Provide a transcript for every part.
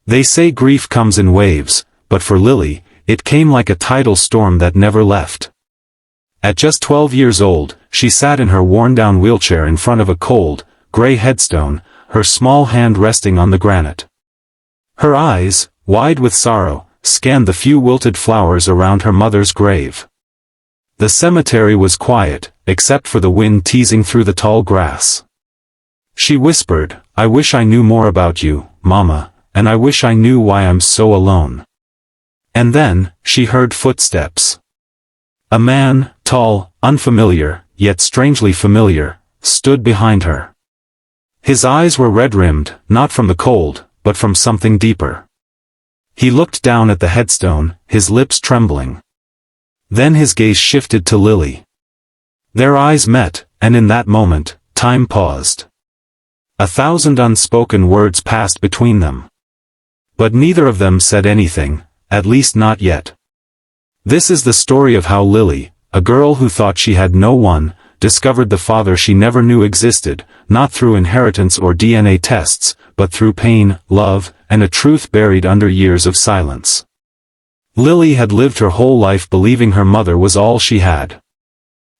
They say grief comes in waves, but for Lily, it came like a tidal storm that never left. At just 12 years old, she sat in her worn-down wheelchair in front of a cold, gray headstone, her small hand resting on the granite. Her eyes, wide with sorrow, scanned the few wilted flowers around her mother's grave. The cemetery was quiet, except for the wind teasing through the tall grass. She whispered, "I wish I knew more about you, Mama, and I wish I knew why I'm so alone." And then, she heard footsteps. A man, tall, unfamiliar, yet strangely familiar, stood behind her. His eyes were red-rimmed, not from the cold, but from something deeper. He looked down at the headstone, his lips trembling. Then his gaze shifted to Lily. Their eyes met, and in that moment, time paused. 1,000 unspoken words passed between them. But neither of them said anything, at least not yet. This is the story of how Lily, a girl who thought she had no one, discovered the father she never knew existed, not through inheritance or DNA tests, but through pain, love, and a truth buried under years of silence. Lily had lived her whole life believing her mother was all she had.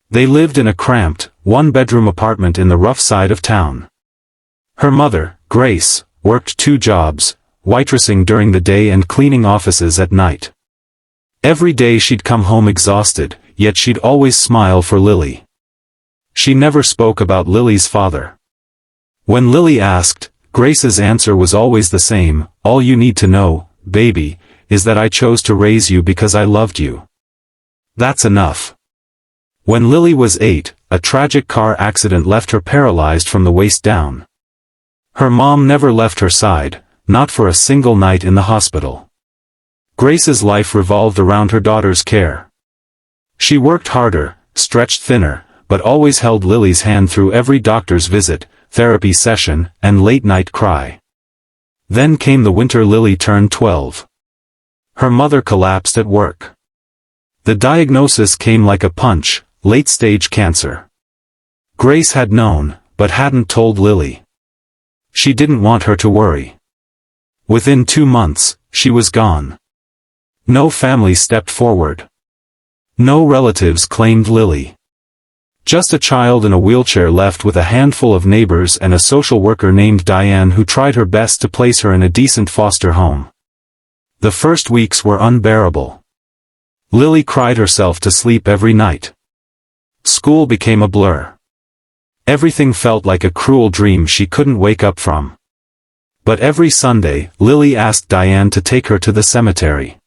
They lived in a cramped, one-bedroom apartment in the rough side of town. Her mother, Grace, worked 2 jobs, waitressing during the day and cleaning offices at night. Every day she'd come home exhausted, yet she'd always smile for Lily. She never spoke about Lily's father. When Lily asked, Grace's answer was always the same: "All you need to know, baby, is that I chose to raise you because I loved you. That's enough." When Lily was 8, a tragic car accident left her paralyzed from the waist down. Her mom never left her side, not for a single night in the hospital. Grace's life revolved around her daughter's care. She worked harder, stretched thinner, but always held Lily's hand through every doctor's visit, therapy session, and late-night cry. Then came the winter Lily turned 12. Her mother collapsed at work. The diagnosis came like a punch: late-stage cancer. Grace had known, but hadn't told Lily. She didn't want her to worry. Within 2 months, she was gone. No family stepped forward. No relatives claimed Lily. Just a child in a wheelchair left with a handful of neighbors and a social worker named Diane who tried her best to place her in a decent foster home. The first weeks were unbearable. Lily cried herself to sleep every night. School became a blur. Everything felt like a cruel dream she couldn't wake up from. But every Sunday, Lily asked Diane to take her to the cemetery.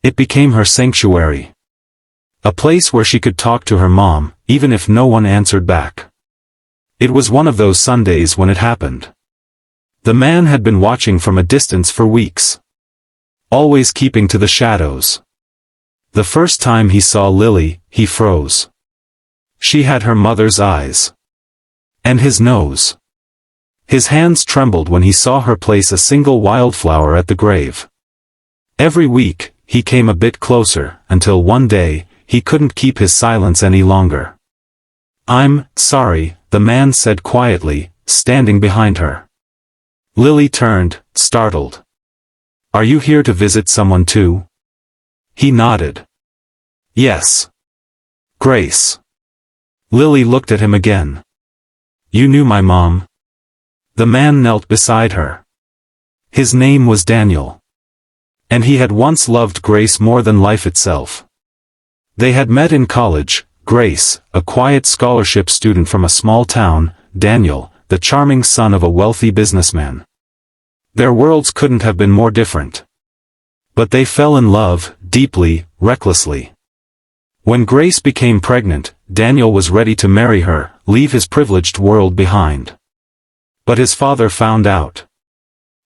It became her sanctuary. A place where she could talk to her mom, even if no one answered back. It was one of those Sundays when it happened. The man had been watching from a distance for weeks. Always keeping to the shadows. The first time he saw Lily, he froze. She had her mother's eyes. And his nose. His hands trembled when he saw her place a single wildflower at the grave. Every week, he came a bit closer, until one day, he couldn't keep his silence any longer. "I'm sorry," the man said quietly, standing behind her. Lily turned, startled. "Are you here to visit someone too?" He nodded. "Yes. Grace." Lily looked at him again. "You knew my mom?" The man knelt beside her. His name was Daniel. And he had once loved Grace more than life itself. They had met in college, Grace, a quiet scholarship student from a small town, Daniel, the charming son of a wealthy businessman. Their worlds couldn't have been more different. But they fell in love, deeply, recklessly. When Grace became pregnant, Daniel was ready to marry her, leave his privileged world behind. But his father found out.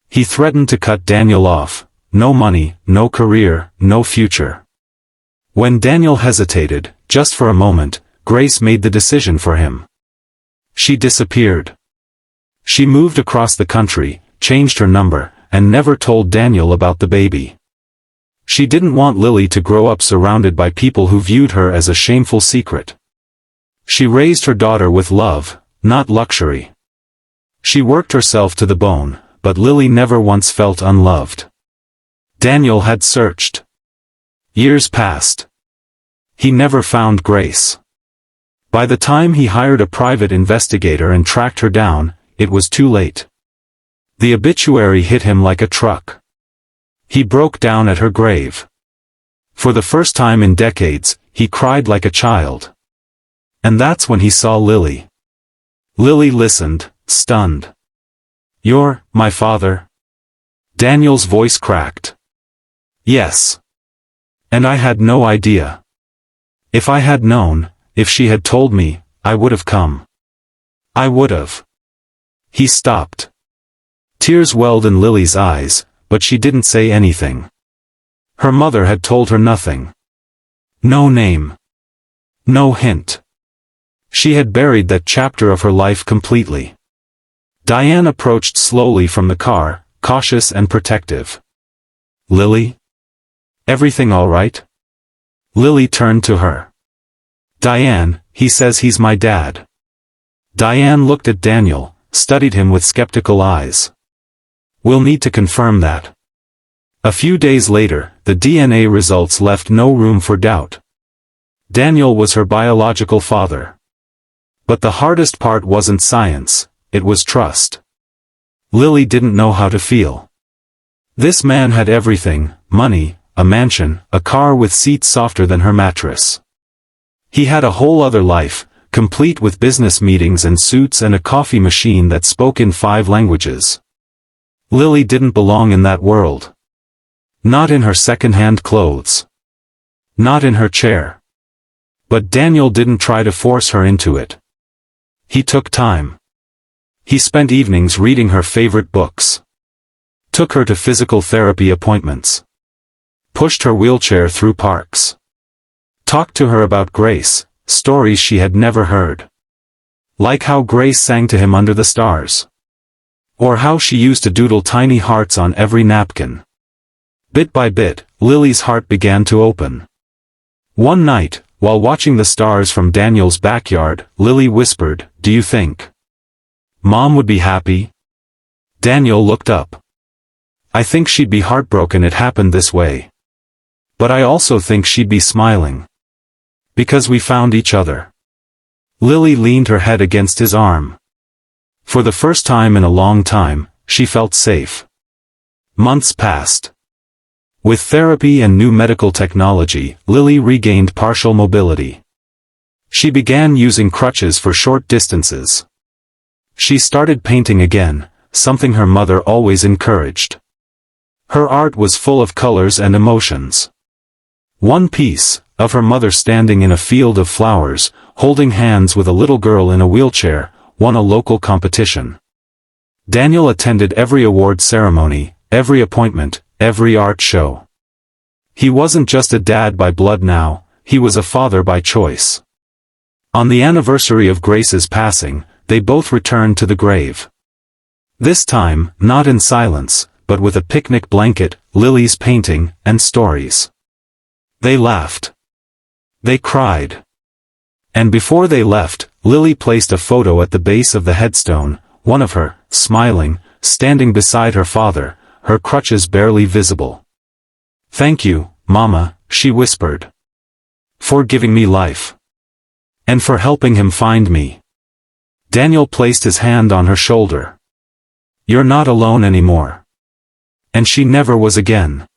He threatened to cut Daniel off: no money, no career, no future. When Daniel hesitated, just for a moment, Grace made the decision for him. She disappeared. She moved across the country, changed her number, and never told Daniel about the baby. She didn't want Lily to grow up surrounded by people who viewed her as a shameful secret. She raised her daughter with love, not luxury. She worked herself to the bone, but Lily never once felt unloved. Daniel had searched. Years passed. He never found Grace. By the time he hired a private investigator and tracked her down, it was too late. The obituary hit him like a truck. He broke down at her grave. For the first time in decades, he cried like a child. And that's when he saw Lily. Lily listened, stunned. "You're my father?" Daniel's voice cracked. "Yes. And I had no idea. If I had known, if she had told me, I would have come. I would have." He stopped. Tears welled in Lily's eyes, but she didn't say anything. Her mother had told her nothing. No name. No hint. She had buried that chapter of her life completely. Diane approached slowly from the car, cautious and protective. "Lily? Everything all right?" Lily turned to her. "Diane, he says he's my dad." Diane looked at Daniel, studied him with skeptical eyes. "We'll need to confirm that." A few days later, the DNA results left no room for doubt. Daniel was her biological father. But the hardest part wasn't science, it was trust. Lily didn't know how to feel. This man had everything: money, a mansion, a car with seats softer than her mattress. He had a whole other life, complete with business meetings and suits and a coffee machine that spoke in 5 languages. Lily didn't belong in that world. Not in her second-hand clothes. Not in her chair. But Daniel didn't try to force her into it. He took time. He spent evenings reading her favorite books. Took her to physical therapy appointments. Pushed her wheelchair through parks. Talked to her about Grace, stories she had never heard. Like how Grace sang to him under the stars. Or how she used to doodle tiny hearts on every napkin. Bit by bit, Lily's heart began to open. One night, while watching the stars from Daniel's backyard, Lily whispered, "Do you think Mom would be happy?" Daniel looked up. "I think she'd be heartbroken it happened this way. But I also think she'd be smiling. Because we found each other." Lily leaned her head against his arm. For the first time in a long time, she felt safe. Months passed. With therapy and new medical technology, Lily regained partial mobility. She began using crutches for short distances. She started painting again, something her mother always encouraged. Her art was full of colors and emotions. One piece, of her mother standing in a field of flowers, holding hands with a little girl in a wheelchair, won a local competition. Daniel attended every award ceremony, every appointment, every art show. He wasn't just a dad by blood now, he was a father by choice. On the anniversary of Grace's passing, they both returned to the grave. This time, not in silence, but with a picnic blanket, Lily's painting, and stories. They laughed. They cried. And before they left, Lily placed a photo at the base of the headstone, one of her, smiling, standing beside her father, her crutches barely visible. "Thank you, Mama," she whispered. "For giving me life. And for helping him find me." Daniel placed his hand on her shoulder. "You're not alone anymore." And she never was again.